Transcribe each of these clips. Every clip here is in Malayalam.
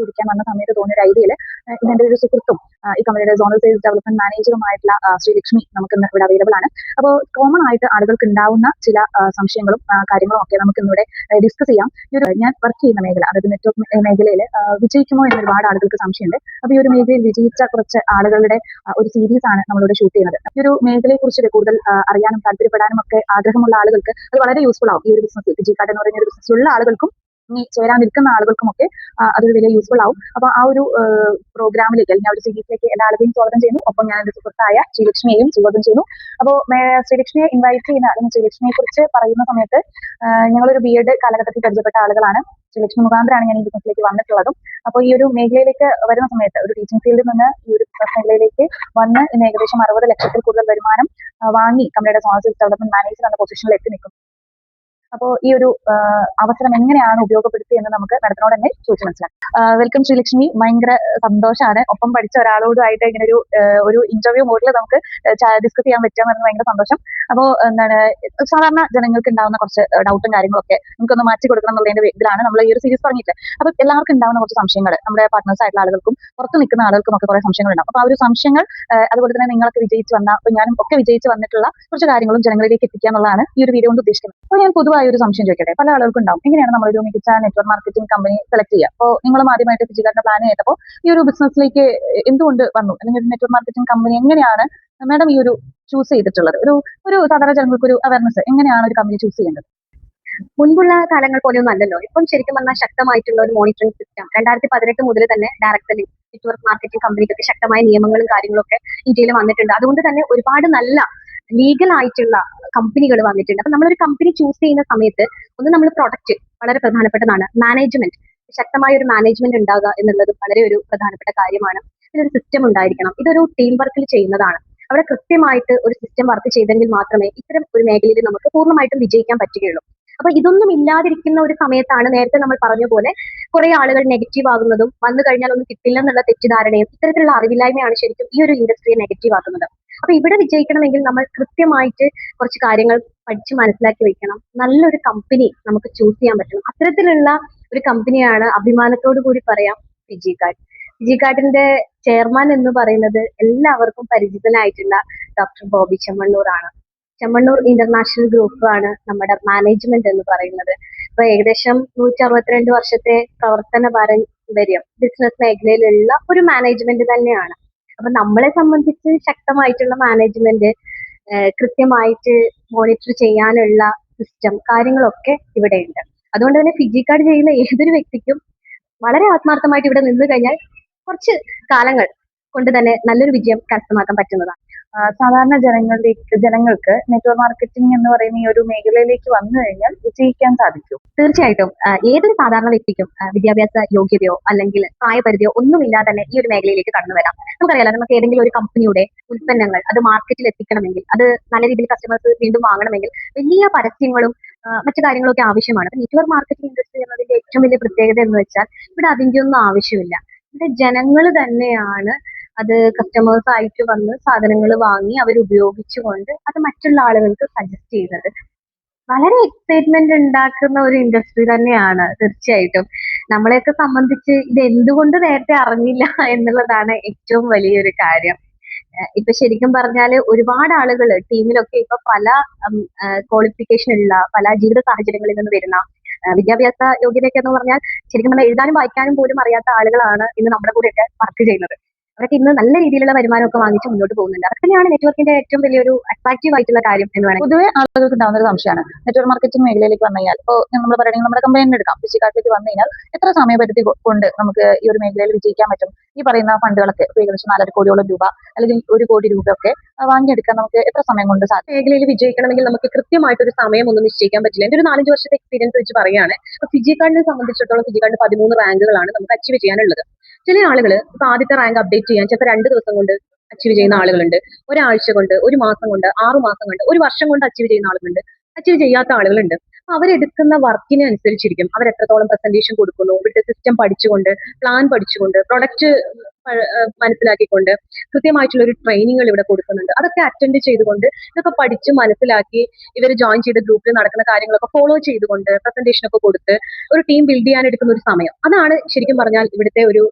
കുടിക്കാൻ വന്ന സമയത്ത് തോന്നിയ ഒരു ഐഡിയയിൽ ഇതെന്റെ ഒരു സുഹൃത്തും ഈ കമ്പനിയുടെ സോണൽ സെയിൽസ് ഡെവലപ്മെന്റ് മാനേജറുമായിട്ടുള്ള ശ്രീലക്ഷ്മി നമുക്ക് ഇന്ന് ഇവിടെ അവൈലബിൾ ആണ്. അപ്പോൾ കോമൺ ആയിട്ട് ആളുകൾക്ക് ഉണ്ടാവുന്ന ചില സംശയങ്ങളും കാര്യങ്ങളും ഒക്കെ നമുക്ക് ഇന്നിവിടെ ഡിസ്കസ് ചെയ്യാം. ഞാൻ വർക്ക് ചെയ്യുന്ന മേഖല, അതായത് നെറ്റ്വർക്ക് മേഖലയിൽ വിജയിക്കുമോ എന്ന് ഒരുപാട് ആളുകൾക്ക് സംശയമുണ്ട്. അപ്പോൾ ഈ ഒരു മേഖലയിൽ വിജയിച്ച കുറച്ച് ആളുകളുടെ ഒരു സീരീസ് ആണ് നമ്മളിവിടെ ഷൂട്ട് ചെയ്യുന്നത്. ഈ ഒരു മേഖലയെ കുറിച്ച് കൂടുതൽ അറിയാനും താല്പര്യപ്പെടാനും ഒക്കെ ആഗ്രഹമുള്ള ആളുകൾക്ക് അത് വളരെ യൂസ്ഫുൾ ആവും. ഈ ഒരു ബിസിനസ് ഡിജിക്കാർഡ് എന്ന് പറയുന്ന ഒരു ബിസിനസ്സിലുള്ള ആളുകൾക്കും ഇനി ചേരാനിരിക്കുന്ന ആളുകൾക്കുമൊക്കെ അതൊരു വലിയ യൂസ്ഫുൾ ആവും. അപ്പൊ ആ ഒരു പ്രോഗ്രാമിലേക്ക് അല്ലെങ്കിൽ ആ ഒരു സീരീസിലേക്ക് എല്ലാ ആളുകളെയും സ്വാഗതം ചെയ്യുന്നു. ഒപ്പം ഞാൻ എന്റെ സുഹൃത്തായ ശ്രീലക്ഷ്മിയെയും സ്വാഗതം ചെയ്യുന്നു. അപ്പോൾ ശ്രീലക്ഷ്മിയെ ഇൻവൈറ്റ് ചെയ്യുന്ന അല്ലെങ്കിൽ ശ്രീലക്ഷ്മിയെ കുറിച്ച് പറയുന്ന സമയത്ത് ഞങ്ങളൊരു BEd കാലഘട്ടത്തിൽ പരിചയപ്പെട്ട ആളുകളാണ്. ശ്രീലക്ഷ്മി മുഖാന്തരമാണ് ഞാൻ ഈ ബിസിനസ്സിലേക്ക് വന്നിട്ടുള്ളതും. അപ്പോൾ ഈ ഒരു മേഖലയിലേക്ക് വരുന്ന സമയത്ത് ഒരു ടീച്ചിങ് ഫീൽഡിൽ നിന്ന് ഈ ഒരു ബിസിനസ് മേഖലയിലേക്ക് വന്ന് ഇന്ന് ഏകദേശം 60 ലക്ഷത്തിൽ കൂടുതൽ വരുമാനം വാങ്ങി കമ്പനിയുടെ സോണൽ സെയിൽസ് ഡെവലപ്മെന്റ് മാനേജർ എന്ന പൊസിഷനിൽ എത്തി നിൽക്കും. അപ്പോൾ ഈ ഒരു അവസരം എങ്ങനെയാണ് ഉപയോഗപ്പെടുത്തി എന്ന് നമുക്ക് മാഡത്തിനോട് തന്നെ ചോദിച്ചു മനസ്സിലാക്കാം. വെൽക്കം ശ്രീലക്ഷ്മി, ഭയങ്കര സന്തോഷമാണ്. ഒപ്പം പഠിച്ച ഒരാളോടുമായിട്ട് ഇങ്ങനെ ഒരു ഇന്റർവ്യൂ മോഡിൽ നമുക്ക് ഡിസ്കസ് ചെയ്യാൻ പറ്റുമെന്ന് ഭയങ്കര സന്തോഷം. അപ്പോൾ എന്താണ്, സാധാരണ ജനങ്ങൾക്ക് ഉണ്ടാവുന്ന കുറച്ച് ഡൗട്ടും കാര്യങ്ങളൊക്കെ നമുക്കൊന്ന് മാറ്റി കൊടുക്കണം എന്നുള്ളതിന്റെ ഇതിലാണ് നമ്മൾ ഈ ഒരു സീരീസ് തുടങ്ങിയിട്ട്. അപ്പൊ എല്ലാവർക്കും ഉണ്ടാവുന്ന കുറച്ച് സംശയങ്ങൾ, നമ്മുടെ പാർട്ട്നേഴ്സ് ആയിട്ടുള്ള ആളുകൾക്കും പുറത്ത് നിൽക്കുന്ന ആളുകൾക്കും ഒക്കെ കുറെ സംശയങ്ങൾ ഉണ്ടാവും. അപ്പൊ ആ ഒരു സംശയങ്ങൾ അതുപോലെ തന്നെ നിങ്ങളൊക്കെ വിജയിച്ച് വന്ന, ഞാനും ഒക്കെ വിജയിച്ച് വന്നിട്ടുള്ള കുറച്ച് കാര്യങ്ങളും ജനങ്ങളിലേക്ക് എത്തിക്കുക എന്നുള്ളതാണ് ഈ ഒരു വീഡിയോ കൊണ്ട് ഉദ്ദേശിക്കുന്നത്. അപ്പോൾ ഞാൻ പൊതുവായി ഒരു സംശയം ചോദിക്കട്ടെ, പല ആളുകൾക്കും ഉണ്ടാവും, എങ്ങനെയാണ് നമ്മളൊരു മികച്ച നെറ്റ്വർക്ക് മാർക്കറ്റിംഗ് കമ്പനി സെലക്ട് ചെയ്യുക? അപ്പോൾ നിങ്ങളും ആദ്യമായിട്ട് ഫിജിക്കാരുടെ പ്ലാൻ ചെയ്തപ്പോൾ ഈ ഒരു ബിസിനസ്സിലേക്ക് എന്തുകൊണ്ട് വന്നു, അല്ലെങ്കിൽ ഒരു നെറ്റ്വർക്ക് മാർക്കറ്റിംഗ് കമ്പനി എങ്ങനെയാണ് മാഡം ഈ ഒരു ചൂസ് ചെയ്തിട്ടുള്ളത്? ഒരു സാധാരണ ജനങ്ങൾക്ക് ഒരു അവയർനെസ്, എങ്ങനെയാണ് ഒരു കമ്പനി ചൂസ് ചെയ്യേണ്ടത്? മുൻപുള്ള കാലങ്ങൾ പോലെയൊന്നും അല്ലല്ലോ. ഇപ്പം ശരിക്കും പറഞ്ഞാൽ ശക്തമായിട്ടുള്ള ഒരു മോണിറ്ററിംഗ് സിസ്റ്റം 2018 മുതൽ തന്നെ ഡയറക്ടലി നെറ്റ്വർക്ക് മാർക്കറ്റിംഗ് കമ്പനിക്കൊക്കെ ശക്തമായ നിയമങ്ങളും കാര്യങ്ങളൊക്കെ ഇന്ത്യയിൽ വന്നിട്ടുണ്ട്. അതുകൊണ്ട് തന്നെ ഒരുപാട് നല്ല ലീഗൽ ആയിട്ടുള്ള കമ്പനികൾ വന്നിട്ടുണ്ട്. അപ്പൊ നമ്മളൊരു കമ്പനി ചൂസ് ചെയ്യുന്ന സമയത്ത് ഒന്ന് നമ്മൾ പ്രൊഡക്റ്റ് വളരെ പ്രധാനപ്പെട്ടതാണ്. മാനേജ്മെന്റ്, ശക്തമായ ഒരു മാനേജ്മെന്റ് ഉണ്ടാകുക എന്നുള്ളത് വളരെ ഒരു പ്രധാനപ്പെട്ട കാര്യമാണ്. ഇതിനൊരു സിസ്റ്റം ഉണ്ടായിരിക്കണം. ഇതൊരു ടീം വർക്കിൽ ചെയ്യുന്നതാണ്. അവിടെ കൃത്യമായിട്ട് ഒരു സിസ്റ്റം വർക്ക് ചെയ്തെങ്കിൽ മാത്രമേ ഇത്തരം ഒരു മേഖലയിൽ നമുക്ക് പൂർണ്ണമായിട്ടും വിജയിക്കാൻ പറ്റുകയുള്ളൂ. അപ്പൊ ഇതൊന്നും ഇല്ലാതിരിക്കുന്ന ഒരു സമയത്താണ് നേരത്തെ നമ്മൾ പറഞ്ഞ പോലെ കുറെ ആളുകൾ നെഗറ്റീവ് ആകുന്നതും വന്നു കഴിഞ്ഞാൽ ഒന്നും കിട്ടില്ല എന്നുള്ള തെറ്റിദ്ധാരണയും ഇത്തരത്തിലുള്ള അറിവില്ലായ്മയാണ് ശരിക്കും ഈ ഒരു ഇൻഡസ്ട്രിയെ നെഗറ്റീവ് ആക്കുന്നത്. അപ്പൊ ഇവിടെ വിജയിക്കണമെങ്കിൽ നമ്മൾ കൃത്യമായിട്ട് കുറച്ച് കാര്യങ്ങൾ പഠിച്ച് മനസ്സിലാക്കി വെക്കണം. നല്ലൊരു കമ്പനി നമുക്ക് ചൂസ് ചെയ്യാൻ പറ്റണം. അത്തരത്തിലുള്ള ഒരു കമ്പനിയാണ് അഭിമാനത്തോടു കൂടി പറയാം ഫിജിക്കാർഡ്. ഫിജിക്കാർഡിന്റെ ചെയർമാൻ എന്ന് പറയുന്നത് എല്ലാവർക്കും പരിചിതനായിട്ടുള്ള ഡോക്ടർ ബോബി ചെമ്മണ്ണൂർ ആണ്. ചെമ്മണ്ണൂർ ഇന്റർനാഷണൽ ഗ്രൂപ്പ് ആണ് നമ്മുടെ മാനേജ്മെന്റ് എന്ന് പറയുന്നത്. ഇപ്പൊ ഏകദേശം 162 വർഷത്തെ പ്രവർത്തന പാരമ്പര്യം ബിസിനസ് മേഖലയിലുള്ള ഒരു മാനേജ്മെന്റ് തന്നെയാണ്. അപ്പൊ നമ്മളെ സംബന്ധിച്ച് ശക്തമായിട്ടുള്ള മാനേജ്മെന്റ്, കൃത്യമായിട്ട് മോണിറ്റർ ചെയ്യാനുള്ള സിസ്റ്റം, കാര്യങ്ങളൊക്കെ ഇവിടെ ഉണ്ട്. അതുകൊണ്ട് തന്നെ ഫിജിക്കാർഡ് ചെയ്യുന്ന ഏതൊരു വ്യക്തിക്കും വളരെ ആത്മാർത്ഥമായിട്ട് ഇവിടെ നിന്ന് കഴിഞ്ഞാൽ കുറച്ച് കാലങ്ങൾ കൊണ്ട് തന്നെ നല്ലൊരു വിജയം കരസ്ഥമാക്കാൻ പറ്റുന്നതാണ്. സാധാരണ ജനങ്ങൾക്ക് നെറ്റ്വർക്ക് മാർക്കറ്റിംഗ് എന്ന് പറയുന്ന ഈ ഒരു മേഖലയിലേക്ക് വന്നു കഴിഞ്ഞാൽ വിജയിക്കാൻ സാധിക്കും? തീർച്ചയായിട്ടും ഏതൊരു സാധാരണ വ്യക്തിക്കും വിദ്യാഭ്യാസ യോഗ്യതയോ അല്ലെങ്കിൽ പ്രായപരിധിയോ ഒന്നുമില്ലാതെ തന്നെ ഈ ഒരു മേഖലയിലേക്ക് കടന്നു വരാം. നമുക്കറിയാലോ, നമുക്ക് ഏതെങ്കിലും ഒരു കമ്പനിയുടെ ഉൽപ്പന്നങ്ങൾ അത് മാർക്കറ്റിൽ എത്തിക്കണമെങ്കിൽ, അത് നല്ല രീതിയിൽ കസ്റ്റമേഴ്സ് വീണ്ടും വാങ്ങണമെങ്കിൽ വലിയ പരസ്യങ്ങളും മറ്റു കാര്യങ്ങളൊക്കെ ആവശ്യമാണ്. നെറ്റ്വർക്ക് മാർക്കറ്റിംഗ് ഇൻഡസ്ട്രി എന്നതിന്റെ ഏറ്റവും വലിയ പ്രത്യേകത എന്ന് വെച്ചാൽ ഇവിടെ അതിന്റെ ഒന്നും ആവശ്യമില്ല. ഇവിടെ ജനങ്ങൾ തന്നെയാണ് അത് കസ്റ്റമേഴ്സ് ആയിട്ട് വന്ന് സാധനങ്ങൾ വാങ്ങി അവർ ഉപയോഗിച്ചുകൊണ്ട് അത് മറ്റുള്ള ആളുകൾക്ക് സജസ്റ്റ് ചെയ്യുന്നത്. വളരെ എക്സൈറ്റ്മെന്റ് ഉണ്ടാക്കുന്ന ഒരു ഇൻഡസ്ട്രി തന്നെയാണ് തീർച്ചയായിട്ടും. നമ്മളെയൊക്കെ സംബന്ധിച്ച് ഇത് എന്തുകൊണ്ട് നേരത്തെ അറിഞ്ഞില്ല എന്നുള്ളതാണ് ഏറ്റവും വലിയൊരു കാര്യം. ഇപ്പൊ ശരിക്കും പറഞ്ഞാല് ഒരുപാട് ആളുകൾ ടീമിലൊക്കെ ഇപ്പൊ പല ക്വാളിഫിക്കേഷൻ ഉള്ള, പല ജീവിത സാഹചര്യങ്ങളിൽ നിന്ന് വരുന്ന, വിദ്യാഭ്യാസ യോഗ്യതയൊക്കെ എന്ന് പറഞ്ഞാൽ ശരിക്കും പറഞ്ഞാൽ എഴുതാനും വായിക്കാനും പോലും അറിയാത്ത ആളുകളാണ് ഇന്ന് നമ്മുടെ കൂടെയൊക്കെ വർക്ക് ചെയ്യുന്നത്. അവരൊക്കെ ഇന്ന് നല്ല രീതിയിലുള്ള വരുമാനമൊക്കെ വാങ്ങിച്ച് മുന്നോട്ട് പോകുന്നുണ്ട്. അതൊക്കെയാണ് നെറ്റ്വർക്കിന്റെ ഏറ്റവും വലിയൊരു അട്രാക്റ്റീവ് ആയിട്ടുള്ള കാര്യം എന്ന് വേണമെങ്കിൽ. പൊതുവെ ആളുകൾക്ക് ഉണ്ടാവുന്ന ഒരു സംശയമാണ്, നെറ്റ്വർക്ക് മാർക്കറ്റിംഗ് മേഖലയിലേക്ക് വന്നു കഴിഞ്ഞാൽ, ഇപ്പോൾ നമ്മൾ പറയുകയാണെങ്കിൽ നമ്മുടെ കമ്പനി എടുക്കാം, ഫിജിക്കാർഡിലേക്ക് വന്നു കഴിഞ്ഞാൽ എത്ര സമയപരിധി കൊണ്ട് നമുക്ക് ഈ ഒരു മേഖലയിൽ വിജയിക്കാൻ പറ്റും? ഈ പറയുന്ന ഫണ്ടുകളൊക്കെ ഏകദേശം 4.5 കോടിയോളം രൂപ അല്ലെങ്കിൽ 1 കോടി രൂപയൊക്കെ വാങ്ങിയെടുക്കാൻ നമുക്ക് എത്ര സമയം കൊണ്ട് സാധിക്കും? മേഖലയിൽ വിജയിക്കണമെങ്കിൽ നമുക്ക് കൃത്യമായിട്ടൊരു സമയം ഒന്നും നിശ്ചയിക്കാൻ പറ്റില്ല. എന്റെ ഒരു 4-5 വർഷത്തെ എക്സ്പീരിയൻസ് വെച്ച് പറയുകയാണ്. ഫിജിക്കാർഡിനെ സംബന്ധിച്ചിടത്തോളം ഫിജിക്കാർഡ് 13 റാങ്കുകളാണ് നമുക്ക് അച്ചീവ് ചെയ്യാനുള്ളത്. ചില ആളുകൾ ഇപ്പൊ ആദ്യത്തെ റാങ്ക് അപ്ഡേറ്റ് ചെയ്യാൻ ചിലപ്പോൾ 2 ദിവസം കൊണ്ട് അച്ചീവ് ചെയ്യുന്ന ആളുകളുണ്ട്, ഒരാഴ്ച കൊണ്ട്, 1 മാസം കൊണ്ട്, 6 മാസം കൊണ്ട്, 1 വർഷം കൊണ്ട് അച്ചീവ് ചെയ്യുന്ന ആളുകളുണ്ട്, അച്ചീവ് ചെയ്യാത്ത ആളുകളുണ്ട്. അപ്പൊ അവരെടുക്കുന്ന വർക്കിനെ അനുസരിച്ചിരിക്കും അവർ എത്രത്തോളം പ്രസന്റേഷൻ കൊടുക്കുന്നു, ഇവിടുത്തെ സിസ്റ്റം പഠിച്ചുകൊണ്ട്, പ്ലാൻ പഠിച്ചുകൊണ്ട്, പ്രൊഡക്റ്റ് മനസ്സിലാക്കിക്കൊണ്ട് കൃത്യമായിട്ടുള്ള ഒരു ട്രെയിനിങ്ങുകൾ ഇവിടെ കൊടുക്കുന്നുണ്ട്. അതൊക്കെ അറ്റൻഡ് ചെയ്തുകൊണ്ട് ഇതൊക്കെ പഠിച്ച് മനസ്സിലാക്കി ഇവർ ജോയിൻ ചെയ്ത ഗ്രൂപ്പിൽ നടക്കുന്ന കാര്യങ്ങളൊക്കെ ഫോളോ ചെയ്തുകൊണ്ട് പ്രസന്റേഷൻ ഒക്കെ കൊടുത്ത് ഒരു ടീം ബിൽഡ് ചെയ്യാൻ എടുക്കുന്ന ഒരു സമയം, അതാണ് ശരിക്കും പറഞ്ഞാൽ ഇവിടുത്തെ ഒരു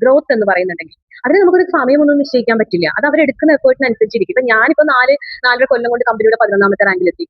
ഗ്രോത്ത് എന്ന് പറയുന്നുണ്ടെങ്കിൽ. അതിന് നമുക്കൊരു സമയമൊന്നും നിശ്ചയിക്കാൻ പറ്റില്ല. അത് അവരെടുക്കുന്ന എഫേർട്ടിനനുസരിച്ചിരിക്കും. ഇപ്പൊ ഞാനിപ്പോ 4 കൊല്ലം കൊണ്ട് കമ്പനിയുടെ 11ാമത്തെ റാങ്കിലെത്തി.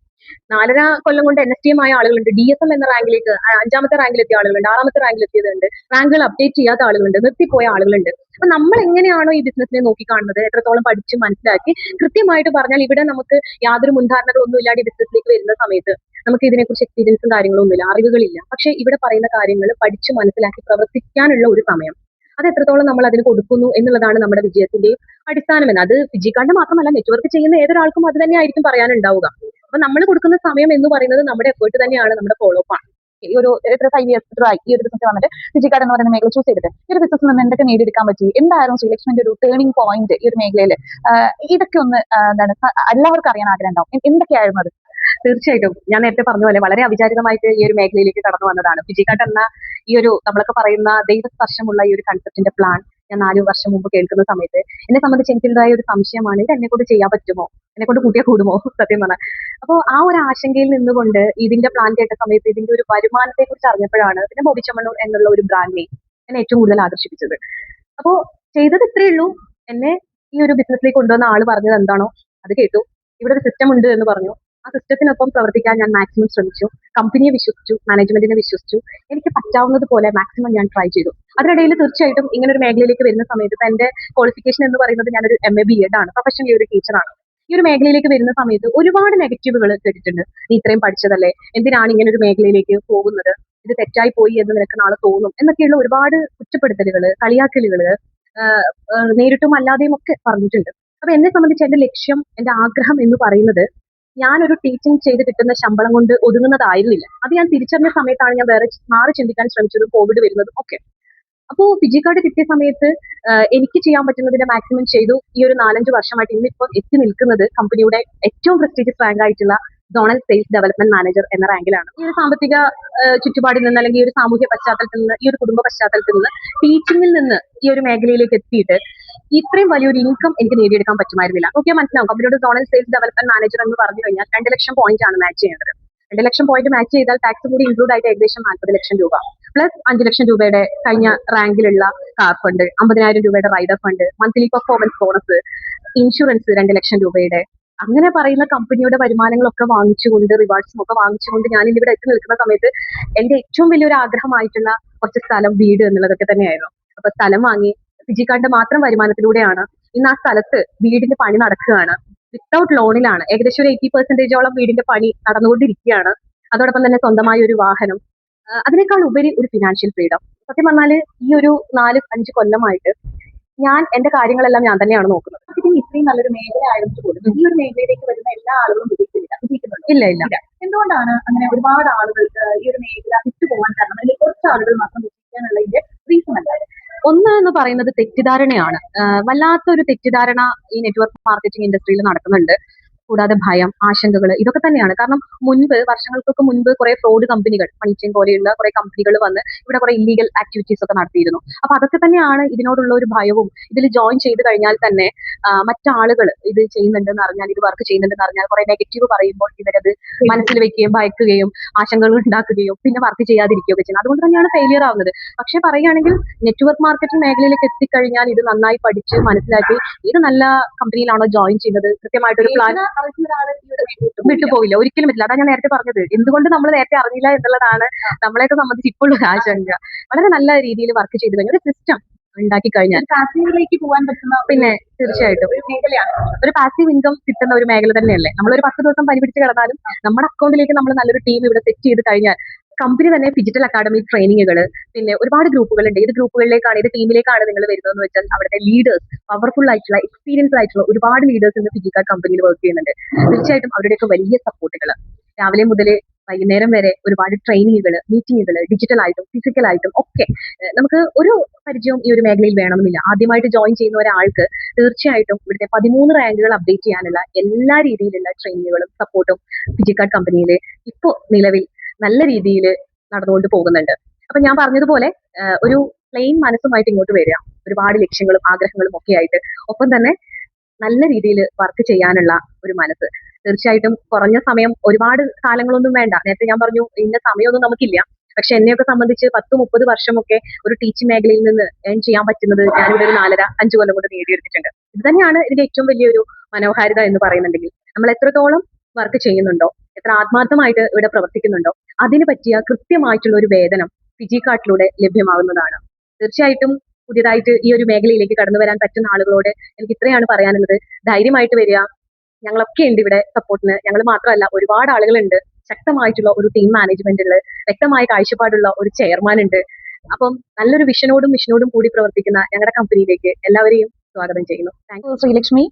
4.5 കൊല്ലം കൊണ്ട് NSTM ആയ ആളുകളുണ്ട്, DSM എന്ന റാങ്കിലേക്ക് 5ാമത്തെ റാങ്കിലെത്തിയ ആളുകളുണ്ട്, 6ാമത്തെ റാങ്കിലെത്തിയതുണ്ട്, റാങ്കുകൾ അപ്ഡേറ്റ് ചെയ്യാത്ത ആളുകളുണ്ട്, നിർത്തിപ്പോയ ആളുകളുണ്ട്. അപ്പൊ നമ്മൾ എങ്ങനെയാണോ ഈ ബിസിനസിനെ നോക്കിക്കാണുന്നത്, എത്രത്തോളം പഠിച്ച് മനസ്സിലാക്കി കൃത്യമായിട്ട് പറഞ്ഞാൽ ഇവിടെ നമുക്ക് യാതൊരു മുൻധാരണകളൊന്നും ഇല്ലാതെ ബിസിനസ്സിലേക്ക് വരുന്ന സമയത്ത് നമുക്ക് ഇതിനെക്കുറിച്ച് എക്സ്പീരിയൻസും കാര്യങ്ങളും ഒന്നുമില്ല, അറിവുകളില്ല. പക്ഷെ ഇവിടെ പറയുന്ന കാര്യങ്ങൾ പഠിച്ച് മനസ്സിലാക്കി പ്രവർത്തിക്കാനുള്ള ഒരു സമയം, അത് എത്രത്തോളം നമ്മൾ അതിന് കൊടുക്കുന്നു എന്നുള്ളതാണ് നമ്മുടെ വിജയത്തിന്റെ അടിസ്ഥാനമെന്ന്. അത് ഫിജിക്കാണ്ട് മാത്രമല്ല, നെറ്റ്വർക്ക് ചെയ്യുന്ന ഏതൊരാൾക്കും അത് തന്നെ ആയിരിക്കും പറയാനുണ്ടാവുക. അപ്പൊ നമ്മൾ കൊടുക്കുന്ന സമയം എന്ന് പറയുന്നത് നമ്മുടെ എഫേർട്ട് തന്നെയാണ്, നമ്മുടെ ഫോളോ അപ്പ് ആണ്. ഈ ഒരു എത്ര 5 ഇയേഴ്സ് ആയി ഈ ഒരു ബിസിനസ് വന്നിട്ട് ഫിജിക്കാർഡ് എന്ന് പറയുന്ന മേഖല ചൂസ് ചെയ്തിട്ട് ഈ ഒരു ബിസിനസ്സിൽ നിന്ന് എന്തൊക്കെ നേടിയെടുക്കാൻ പറ്റി? എന്തായിരുന്നു ശ്രീലക്ഷ്മിന്റെ ഒരു ടേണിംഗ് പോയിന്റ് ഈ ഒരു മേഖലയിൽ? ഇതൊക്കെ ഒന്ന് എന്താണ് എല്ലാവർക്കും അറിയാൻ ആഗ്രഹം ഉണ്ടാവും. എന്തൊക്കെയായിരുന്നു അത്? തീർച്ചയായിട്ടും ഞാൻ നേരത്തെ പറഞ്ഞ പോലെ വളരെ അവിചാരിതമായിട്ട് ഈ ഒരു മേഖലയിലേക്ക് കടന്നു വന്നതാണ്. ഫിജിക്കാർഡ് എന്ന ഈ ഒരു നമ്മളൊക്കെ പറയുന്ന ദൈവസ്പർശമുള്ള ഈ ഒരു കൺസെപ്റ്റിന്റെ പ്ലാൻ ഞാൻ 4 വർഷം മുമ്പ് കേൾക്കുന്ന സമയത്ത് എന്നെ സംബന്ധിച്ച് എനിക്കുണ്ടായ ഒരു സംശയമാണ്, ഇത് എന്നെ കൊണ്ട് ചെയ്യാൻ പറ്റുമോ, എന്നെ കൊണ്ട് കൂട്ടിയാൽ കൂടുമോ സത്യം പറഞ്ഞാൽ. അപ്പോൾ ആ ഒരു ആശങ്കയിൽ നിന്നുകൊണ്ട് ഇതിന്റെ പ്ലാൻ കേട്ട സമയത്ത് ഇതിന്റെ ഒരു വരുമാനത്തെ കുറിച്ച് അറിഞ്ഞപ്പോഴാണ് പിന്നെ ബോബി ചെമ്മണ്ണൂർ എന്നുള്ള ഒരു ബ്രാൻഡ് നെയിം എന്നെ ഏറ്റവും കൂടുതൽ ആകർഷിപ്പിച്ചത്. അപ്പോൾ ചെയ്തത് ഇത്രയേ ഉള്ളൂ. എന്നെ ഈ ഒരു ബിസിനസ്സിലേക്ക് കൊണ്ടുവന്ന ആള് പറഞ്ഞത് എന്താണോ അത് കേട്ടു. ഇവിടെ ഒരു സിസ്റ്റം ഉണ്ട് എന്ന് പറഞ്ഞു. ആ സിസ്റ്റത്തിനൊപ്പം പ്രവർത്തിക്കാൻ ഞാൻ മാക്സിമം ശ്രമിച്ചു. കമ്പനിയെ വിശ്വസിച്ചു, മാനേജ്മെന്റിനെ വിശ്വസിച്ചു. എനിക്ക് പറ്റാവുന്നത് പോലെ മാക്സിമം ഞാൻ ട്രൈ ചെയ്തു. അതിനിടയിൽ തീർച്ചയായിട്ടും ഇങ്ങനെ ഒരു മേഖലയിലേക്ക് വരുന്ന സമയത്ത് എന്റെ ക്വാളിഫിക്കേഷൻ എന്ന് പറയുന്നത് ഞാനൊരു MA BEd ആണ്, പ്രൊഫഷണലി ഒരു ടീച്ചറാണ്. ഈ ഒരു മേഖലയിലേക്ക് വരുന്ന സമയത്ത് ഒരുപാട് നെഗറ്റീവുകൾ കേട്ടിട്ടുണ്ട്. നീ ഇത്രയും പഠിച്ചതല്ലേ, എന്തിനാണ് ഇങ്ങനെ ഒരു മേഖലയിലേക്ക് പോകുന്നത്, ഇത് തെറ്റായി പോയി എന്ന് നിനക്ക് നാളെ തോന്നും എന്നൊക്കെയുള്ള ഒരുപാട് കുറ്റപ്പെടുത്തലുകൾ, കളിയാക്കലുകൾ നേരിട്ടും അല്ലാതെയും ഒക്കെ പറഞ്ഞിട്ടുണ്ട്. അപ്പൊ എന്നെ സംബന്ധിച്ച് എന്റെ ലക്ഷ്യം, എന്റെ ആഗ്രഹം എന്ന് പറയുന്നത് ഞാനൊരു ടീച്ചിങ് ചെയ്ത് കിട്ടുന്ന ശമ്പളം കൊണ്ട് ഒതുങ്ങുന്നതായിരുന്നില്ല. അത് ഞാൻ തിരിച്ചറിഞ്ഞ സമയത്താണ് ഞാൻ വേറെ മാറി ചിന്തിക്കാൻ ശ്രമിച്ചതും കോവിഡ് വരുന്നതും ഒക്കെ. അപ്പോ ഫിജിക്കാർഡ് കിട്ടിയ സമയത്ത് എനിക്ക് ചെയ്യാൻ പറ്റുന്നതിന്റെ മാക്സിമം ചെയ്തു. ഈ ഒരു 4-5 വർഷമായിട്ട് ഇന്നിപ്പോൾ എത്തി നിൽക്കുന്നത് കമ്പനിയുടെ ഏറ്റവും പ്രസ്റ്റീജിയസ് റാങ്ക് ആയിട്ടുള്ള സോണൽ സെയിൽസ് ഡെവലപ്മെന്റ് മാനേജർ എന്ന റാങ്കിലാണ്. ഈ ഒരു സാമ്പത്തിക ചുറ്റുപാടിൽ നിന്ന്, അല്ലെങ്കിൽ ഈ ഒരു സാമൂഹ്യ പശ്ചാത്തലത്തിൽ നിന്ന്, ഈ ഒരു കുടുംബ പശ്ചാത്തലത്തിൽ നിന്ന്, ടീച്ചിങ്ങിൽ നിന്ന് ഈ ഒരു മേഖലയിലേക്ക് എത്തിയിട്ട് ഇത്രയും വലിയൊരു ഇൻകം എനിക്ക് നേടിയെടുക്കാൻ പറ്റുമായിരുന്നില്ല. ഓക്കെ, മനസ്സിലാവും. കമ്പനിയുടെ സോണൽ സെയിൽസ് ഡെവലപ്മെന്റ് മാനേജർ എന്ന് പറഞ്ഞു കഴിഞ്ഞാൽ 2 ലക്ഷം പോയിന്റ് ആണ് മാച്ച് ചെയ്യേണ്ടത്. 2 ലക്ഷം പോയിന്റ് മാച്ച് ചെയ്താൽ ടാക്സ് കൂടി ഇൻക്ലൂഡ് ആയിട്ട് ഏകദേശം 40 ലക്ഷം രൂപ, പ്ലസ് 5 ലക്ഷം രൂപയുടെ കഴിഞ്ഞ റാങ്കിലുള്ള കാർ ഫണ്ട്, 50,000 രൂപയുടെ rider fund, monthly performance bonus, insurance 2 ലക്ഷം രൂപയുടെ, അങ്ങനെ പറയുന്ന കമ്പനിയുടെ വരുമാനങ്ങളൊക്കെ വാങ്ങിച്ചുകൊണ്ട്, റിവാർഡ്സും ഒക്കെ വാങ്ങിച്ചുകൊണ്ട് ഞാൻ ഇവിടെ എത്തി നിൽക്കുന്ന സമയത്ത് എന്റെ ഏറ്റവും വലിയൊരു ആഗ്രഹമായിട്ടുള്ള കുറച്ച് സ്ഥലം, വീട് എന്നുള്ളതൊക്കെ തന്നെയായിരുന്നു. അപ്പൊ സ്ഥലം വാങ്ങി ഫിജിക്കാർഡിന്റെ മാത്രം വരുമാനത്തിലൂടെയാണ് ഇന്ന് ആ സ്ഥലത്ത് വീടിന്റെ പണി നടക്കുകയാണ്. വിത്തൗട്ട് ലോണിലാണ്. ഏകദേശം ഒരു 80% വീടിന്റെ പണി നടന്നുകൊണ്ടിരിക്കുകയാണ്. അതോടൊപ്പം തന്നെ സ്വന്തമായ ഒരു വാഹനം, അതിനേക്കാൾ ഉപരി ഒരു ഫിനാൻഷ്യൽ ഫ്രീഡം. സത്യം പറഞ്ഞാല് ഈ ഒരു 4-5 കൊല്ലമായിട്ട് ഞാൻ എന്റെ കാര്യങ്ങളെല്ലാം ഞാൻ തന്നെയാണ് നോക്കുന്നത്. ഇതിന് ഇത്രയും നല്ലൊരു മേഖല ആയതുകൊണ്ട് പോലും ഈ ഒരു മേഖലയിലേക്ക് വരുന്ന എല്ലാ ആളുകളും വിജയിക്കുന്നുണ്ടോ? ഇല്ല ഇല്ല. എന്തുകൊണ്ടാണ് അങ്ങനെ ഒരുപാട് ആളുകൾ ഈ ഒരു മേഖല വിട്ടുപോകാൻ കാരണം? അതിൽ കുറച്ച് ആളുകൾ മാത്രം വിജയിക്കാനുള്ളതിന്റെ റീസൺ എന്താണ്? ഒന്ന് എന്ന് പറയുന്നത് തെറ്റിദ്ധാരണയാണ്. വല്ലാത്തൊരു തെറ്റിദ്ധാരണ ഈ നെറ്റ്വർക്ക് മാർക്കറ്റിംഗ് ഇൻഡസ്ട്രിയിൽ നടക്കുന്നുണ്ട്. കൂടാതെ ഭയം, ആശങ്കകൾ, ഇതൊക്കെ തന്നെയാണ്. കാരണം വർഷങ്ങൾക്കൊക്കെ മുൻപ് കുറെ ഫ്രോഡ് കമ്പനികൾ, മണിച്ചെയിൻ പോലെയുള്ള കുറെ കമ്പനികൾ വന്ന് ഇവിടെ കുറെ ഇല്ലീഗൽ ആക്ടിവിറ്റീസ് ഒക്കെ നടത്തിയിരുന്നു. അപ്പൊ അതൊക്കെ തന്നെയാണ് ഇതിനോടുള്ള ഒരു ഭയവും. ഇതിൽ ജോയിൻ ചെയ്ത് കഴിഞ്ഞാൽ തന്നെ മറ്റാളുകൾ ഇത് ചെയ്യുന്നുണ്ടെന്ന് അറിഞ്ഞാൽ, ഇത് വർക്ക് ചെയ്യുന്നുണ്ടെന്ന് അറിഞ്ഞാൽ കുറെ നെഗറ്റീവ് പറയുമ്പോൾ ഇവരത് മനസ്സിൽ വെക്കുകയും ഭയക്കുകയും ആശങ്കകൾ ഉണ്ടാക്കുകയും പിന്നെ വർക്ക് ചെയ്യാതിരിക്കുകയൊക്കെ ചെയ്യുന്നത്. അതുകൊണ്ട് തന്നെയാണ് ഫെയിലിയർ ആവുന്നത്. പക്ഷെ പറയുകയാണെങ്കിൽ നെറ്റ്വർക്ക് മാർക്കറ്റിംഗ് മേഖലയിലേക്ക് എത്തിക്കഴിഞ്ഞാൽ ഇത് നന്നായി പഠിച്ച് മനസ്സിലാക്കി ഇത് നല്ല കമ്പനിയിലാണോ ജോയിൻ ചെയ്യുന്നത്, കൃത്യമായിട്ടൊരു പ്ലാൻ വിട്ടുപോയില്ല, ഒരിക്കലും പറ്റില്ല. അതാണ് ഞാൻ നേരത്തെ പറഞ്ഞത്. എന്തുകൊണ്ട് നമ്മൾ നേരത്തെ അറിഞ്ഞില്ല എന്നുള്ളതാണ് നമ്മളെയൊക്കെ സംബന്ധിച്ച് ഇപ്പോഴുള്ള ആശങ്ക. വളരെ നല്ല രീതിയിൽ വർക്ക് ചെയ്ത് കഴിഞ്ഞാൽ ഒരു സിസ്റ്റം ഉണ്ടാക്കി കഴിഞ്ഞാൽ പാസീവിലേക്ക് പോകാൻ പറ്റുന്ന പിന്നെ തീർച്ചയായിട്ടും ഒരു മേഖലയാണ്. ഒരു പാസീവ് ഇൻകം കിട്ടുന്ന ഒരു മേഖല തന്നെയല്ലേ. നമ്മളൊരു 10 ദിവസം പനി പിടിച്ച് കിടന്നാലും നമ്മുടെ അക്കൗണ്ടിലേക്ക് നമ്മൾ നല്ലൊരു ടീം ഇവിടെ സെറ്റ് ചെയ്ത് കഴിഞ്ഞാൽ കമ്പനി തന്നെ ഡിജിറ്റൽ അക്കാഡമി ട്രെയിനിങ്ങുകൾ, പിന്നെ ഒരുപാട് ഗ്രൂപ്പുകളുണ്ട്. ഏത് ഗ്രൂപ്പുകളിലേക്കാണ്, ഏത് ടീമിലേക്കാണ് നിങ്ങൾ വരുന്നതെന്ന് വെച്ചാൽ അവിടുത്തെ ലീഡേഴ്സ്, പവർഫുൾ ആയിട്ടുള്ള, എക്സ്പീരിയൻസ് ആയിട്ടുള്ള ഒരുപാട് ലീഡേഴ്സ് ഇന്ന് ഫിജിക്കാർഡ് കമ്പനിയിൽ വർക്ക് ചെയ്യുന്നുണ്ട്. തീർച്ചയായിട്ടും അവരുടെയൊക്കെ വലിയ സപ്പോർട്ടുകൾ, രാവിലെ മുതൽ വൈകുന്നേരം വരെ ഒരുപാട് ട്രെയിനിങ്ങുകൾ, മീറ്റിങ്ങുകൾ, ഡിജിറ്റലായിട്ടും ഫിസിക്കലായിട്ടും ഒക്കെ. നമുക്ക് ഒരു പരിചയവും ഈ ഒരു മേഖലയിൽ വേണമെന്നില്ല. ആദ്യമായിട്ട് ജോയിൻ ചെയ്യുന്ന ഒരാൾക്ക് തീർച്ചയായിട്ടും ഇവിടുത്തെ 13 റാങ്കുകൾ അപ്ഡേറ്റ് ചെയ്യാനുള്ള എല്ലാ രീതിയിലുള്ള ട്രെയിനിങ്ങുകളും സപ്പോർട്ടും ഫിജിക്കാർഡ് കമ്പനിയിൽ ഇപ്പോൾ നിലവിൽ നല്ല രീതിയിൽ നടന്നുകൊണ്ട് പോകുന്നുണ്ട്. അപ്പൊ ഞാൻ പറഞ്ഞതുപോലെ ഒരു പ്ലെയിൻ മനസ്സുമായിട്ട് ഇങ്ങോട്ട് വരിക, ഒരുപാട് ലക്ഷ്യങ്ങളും ആഗ്രഹങ്ങളും ഒക്കെ ആയിട്ട്, ഒപ്പം തന്നെ നല്ല രീതിയിൽ വർക്ക് ചെയ്യാനുള്ള ഒരു മനസ്സ്. തീർച്ചയായിട്ടും കുറഞ്ഞ സമയം, ഒരുപാട് കാലങ്ങളൊന്നും വേണ്ട. നേരത്തെ ഞാൻ പറഞ്ഞു ഇന്ന സമയമൊന്നും നമുക്കില്ല. പക്ഷെ എന്നെയൊക്കെ സംബന്ധിച്ച് 10-30 വർഷമൊക്കെ ഒരു ടീച്ചിങ് മേഖലയിൽ നിന്ന് ഏൺ ചെയ്യാൻ പറ്റുന്നത് ഞാനിവിടെ ഒരു 4.5 കൊല്ലം കൊണ്ട് നേടിയെടുത്തിട്ടുണ്ട്. ഇത് തന്നെയാണ് ഇതിന്റെ ഏറ്റവും വലിയൊരു മനോഹാരിത എന്ന് പറയുന്നുണ്ടെങ്കിൽ, നമ്മൾ എത്രത്തോളം വർക്ക് ചെയ്യുന്നുണ്ടോ, എത്ര ആത്മാർത്ഥമായിട്ട് ഇവിടെ പ്രവർത്തിക്കുന്നുണ്ടോ, അതിന് പറ്റിയ കൃത്യമായിട്ടുള്ള ഒരു വേതനം ഫിജിക്കാർട്ടിലൂടെ ലഭ്യമാകുന്നതാണ്. തീർച്ചയായിട്ടും പുതിയതായിട്ട് ഈ ഒരു മേഖലയിലേക്ക് കടന്നു വരാൻ പറ്റുന്ന ആളുകളോട് എനിക്ക് ഇത്രയാണ് പറയാനുള്ളത്. ധൈര്യമായിട്ട് വരിക. ഞങ്ങളൊക്കെ ഉണ്ട് ഇവിടെ സപ്പോർട്ടിന്. ഞങ്ങൾ മാത്രമല്ല, ഒരുപാട് ആളുകളുണ്ട്. ശക്തമായിട്ടുള്ള ഒരു ടീം മാനേജ്മെന്റ് ഉണ്ട്, വ്യക്തമായ കാഴ്ചപ്പാടുള്ള ഒരു ചെയർമാൻ ഉണ്ട്. അപ്പം നല്ലൊരു വിഷനോടും മിഷനോടും കൂടി പ്രവർത്തിക്കുന്ന ഞങ്ങളുടെ കമ്പനിയിലേക്ക് എല്ലാവരെയും സ്വാഗതം ചെയ്യുന്നു. Thank you. ശ്രീലക്ഷ്മി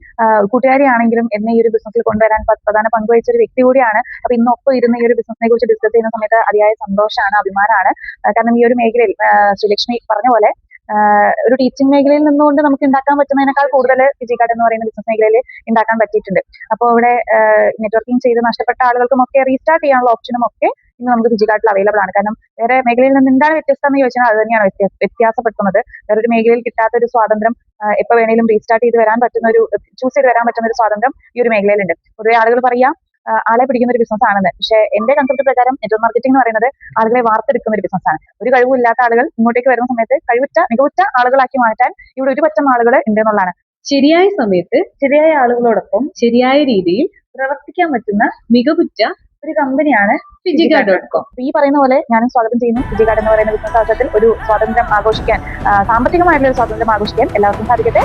കൂട്ടുകാരിയാണെങ്കിലും എന്നെ ഈ ഒരു ബിസിനസ്സിൽ കൊണ്ടുവരാൻ പ്രധാന പങ്ക് വഹിച്ച ഒരു വ്യക്തി കൂടിയാണ്. അപ്പൊ ഇന്നൊപ്പം ഇരുന്ന് ഈ ഒരു ബിസിനസിനെ കുറിച്ച് ഡിസ്കസ് ചെയ്യുന്ന സമയത്ത് അതിയായ സന്തോഷമാണ്, അഭിമാനമാണ്. കാരണം ഈ ഒരു മേഖലയിൽ ശ്രീലക്ഷ്മി പറഞ്ഞ പോലെ ഒരു ടീച്ചിങ് മേഖലയിൽ നിന്നുകൊണ്ട് നമുക്ക് ഉണ്ടാക്കാൻ പറ്റുന്നതിനേക്കാൾ കൂടുതൽ ഫിജിക്കാർട്ട് എന്ന് പറയുന്ന ബിസിനസ് മേഖലയിൽ ഉണ്ടാക്കാൻ പറ്റിയിട്ടുണ്ട്. അപ്പോൾ ഇവിടെ നെറ്റ്വർക്കിംഗ് ചെയ്ത് നഷ്ടപ്പെട്ട ആളുകൾക്കും ഒക്കെ റീസ്റ്റാർട്ട് ചെയ്യാനുള്ള ഓപ്ഷനും ഒക്കെ ഇന്ന് നമുക്ക് ഫിജിക്കാർട്ടിൽ അവൈലബിൾ ആണ്. കാരണം വേറെ മേഖലയിൽ നിന്ന് എന്താണ് വ്യത്യസ്തം എന്ന് ചോദിച്ചാൽ അത് തന്നെയാണ് വ്യത്യാസപ്പെടുത്തുന്നത്. വേറൊരു മേഖലയിൽ കിട്ടാത്ത ഒരു സ്വാതന്ത്ര്യം എപ്പോൾ വേണേലും റീസ്റ്റാർട്ട് ചെയ്ത് വരാൻ പറ്റുന്ന ഒരു, ചൂസ് ചെയ്ത് വരാൻ പറ്റുന്ന ഒരു സ്വാതന്ത്ര്യം ഈ ഒരു മേഖലയിലുണ്ട്. പൊതുവെ ആളുകൾ പറയാം ആളെ പിടിക്കുന്ന ഒരു ബിസിനസ് ആണെന്ന്. പക്ഷേ എന്റെ കൺസെപ്റ്റ് പ്രകാരം നെറ്റ്വർക്ക് മാർക്കറ്റിംഗ് എന്ന് പറയുന്നത് ആളുകളെ വാർത്തെടുക്കുന്ന ഒരു ബിസിനസ് ആണ്. ഒരു കഴിവില്ലാത്ത ആളുകൾ ഇങ്ങോട്ടേക്ക് വരുന്ന സമയത്ത് മികവുറ്റ ആളുകളാക്കി മാറ്റാൻ ഇവിടെ ഒരു പറ്റം ആളുകൾ ഉണ്ട് എന്നുള്ളതാണ്. ശരിയായ സമയത്ത് ശരിയായ ആളുകളോടൊപ്പം ശരിയായ രീതിയിൽ പ്രവർത്തിക്കാൻ പറ്റുന്ന മികവുറ്റ ഒരു കമ്പനിയാണ് ഫിജിക്കാർട്ട്.com. ഈ പറയുന്ന പോലെ ഞാനും സ്വാഗതം ചെയ്യുന്നു. ഫിജിക്കാർട്ട് എന്ന് പറയുന്ന ബിസിനസ് അവസരത്തിൽ ഒരു സ്വാതന്ത്ര്യം ആഘോഷിക്കാൻ, സാമ്പത്തികമായിട്ടുള്ള ഒരു സ്വാതന്ത്ര്യം ആഘോഷിക്കാൻ എല്ലാവർക്കും സാധിക്കട്ടെ.